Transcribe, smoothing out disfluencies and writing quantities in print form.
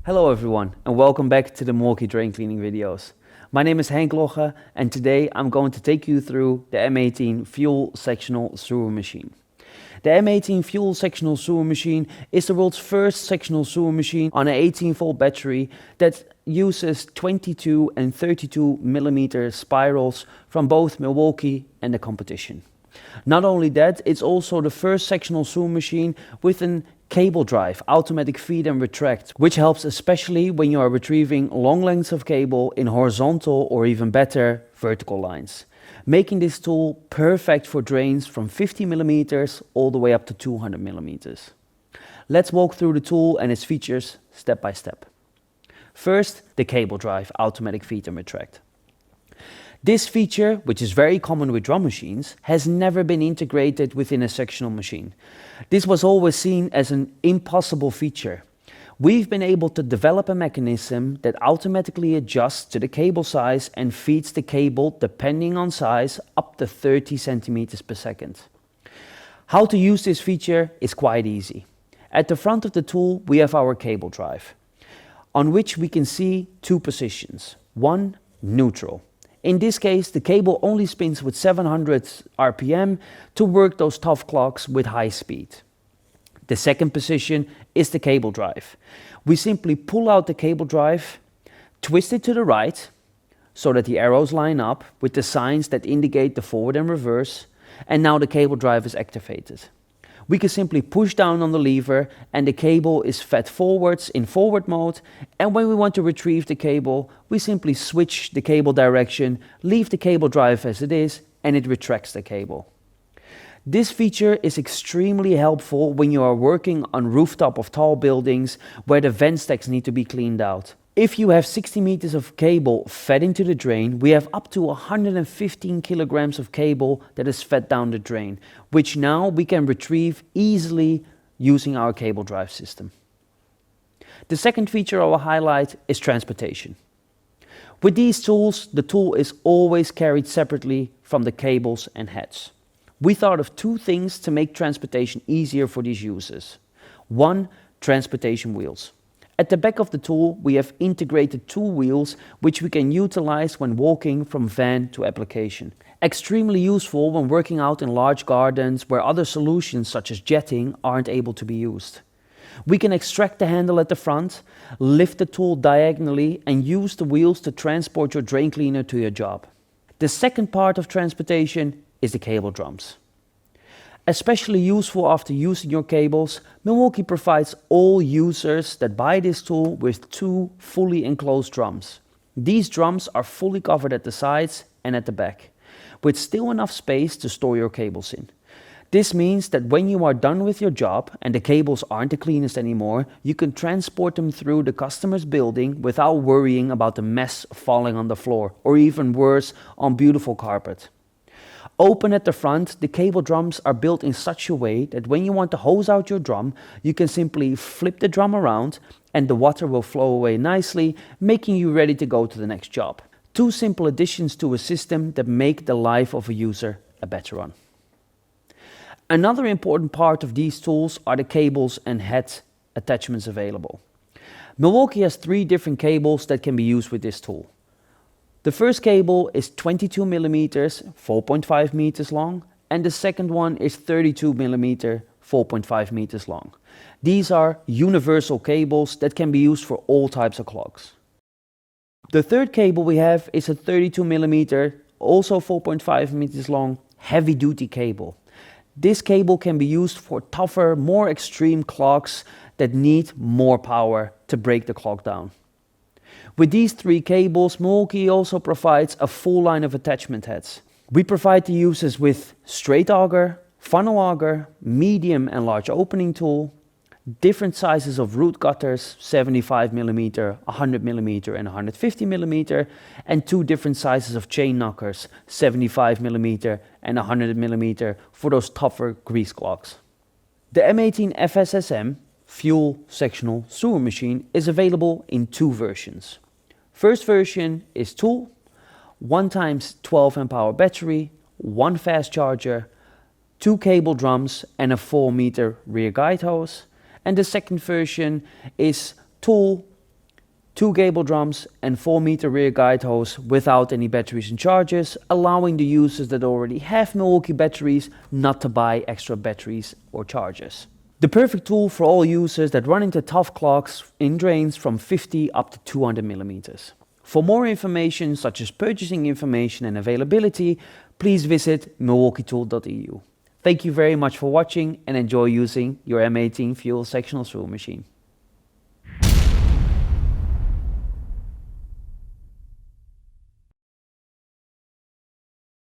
Hello everyone and welcome back to the Milwaukee drain cleaning videos. My name is Henk Logge and today I'm going to take you through the M18 Fuel Sectional sewer machine. The M18 Fuel Sectional sewer machine is the world's first sectional sewer machine on an 18-volt battery that uses 22 and 32 millimeter spirals from both Milwaukee and the competition. Not only that, it's also the first sectional sewer machine with an cable drive, automatic feed and retract, which helps especially when you are retrieving long lengths of cable in horizontal or even better, vertical lines, making this tool perfect for drains from 50 millimeters all the way up to 200 millimeters. Let's walk through the tool and its features step by step. First, the cable drive, automatic feed and retract. This feature, which is very common with drum machines, has never been integrated within a sectional machine. This was always seen as an impossible feature. We've been able to develop a mechanism that automatically adjusts to the cable size and feeds the cable, depending on size, up to 30 centimeters per second. How to use this feature is quite easy. At the front of the tool, we have our cable drive, on which we can see two positions. One, neutral. In this case, the cable only spins with 700 RPM to work those tough clogs with high speed. The second position is the cable drive. We simply pull out the cable drive, twist it to the right, so that the arrows line up with the signs that indicate the forward and reverse, and now the cable drive is activated. We can simply push down on the lever and the cable is fed forwards in forward mode, and when we want to retrieve the cable, we simply switch the cable direction, leave the cable drive as it is, and it retracts the cable. This feature is extremely helpful when you are working on rooftop of tall buildings where the vent stacks need to be cleaned out. If you have 60 meters of cable fed into the drain, we have up to 115 kilograms of cable that is fed down the drain, which now we can retrieve easily using our cable drive system. The second feature I will highlight is transportation. With these tools, the tool is always carried separately from the cables and heads. We thought of two things to make transportation easier for these users. One, transportation wheels. At the back of the tool, we have integrated tool wheels which we can utilize when walking from van to application. Extremely useful when working out in large gardens where other solutions such as jetting aren't able to be used. We can extract the handle at the front, lift the tool diagonally and use the wheels to transport your drain cleaner to your job. The second part of transportation is the cable drums. Especially useful after using your cables, Milwaukee provides all users that buy this tool with two fully enclosed drums. These drums are fully covered at the sides and at the back, with still enough space to store your cables in. This means that when you are done with your job and the cables aren't the cleanest anymore, you can transport them through the customer's building without worrying about the mess falling on the floor, or even worse, on beautiful carpet. Open at the front, the cable drums are built in such a way that when you want to hose out your drum, you can simply flip the drum around and the water will flow away nicely, making you ready to go to the next job. Two simple additions to a system that make the life of a user a better one. Another important part of these tools are the cables and head attachments available. Milwaukee has three different cables that can be used with this tool. The first cable is 22 millimeters, 4.5 meters long, and the second one is 32 millimeter, 4.5 meters long. These are universal cables that can be used for all types of clogs. The third cable we have is a 32 millimeter, also 4.5 meters long, heavy duty cable. This cable can be used for tougher, more extreme clogs that need more power to break the clog down. With these three cables, Milwaukee also provides a full line of attachment heads. We provide the users with straight auger, funnel auger, medium and large opening tool, different sizes of root cutters, 75 millimeter, 100 millimeter and 150 millimeter, and two different sizes of chain knockers, 75 millimeter and 100 millimeter for those tougher grease clogs. The M18 FSSM Fuel Sectional sewer machine is available in two versions. First version is tool, 1 times 12 amp hour battery, 1 fast charger, 2 cable drums and a 4 meter rear guide hose. And the second version is tool, 2 gable drums and 4-meter rear guide hose without any batteries and charges, allowing the users that already have Milwaukee batteries not to buy extra batteries or chargers. The perfect tool for all users that run into tough clogs in drains from 50 up to 200 millimeters. For more information such as purchasing information and availability, please visit milwaukeetool.eu. Thank you very much for watching and enjoy using your M18 Fuel Sectional Screw machine.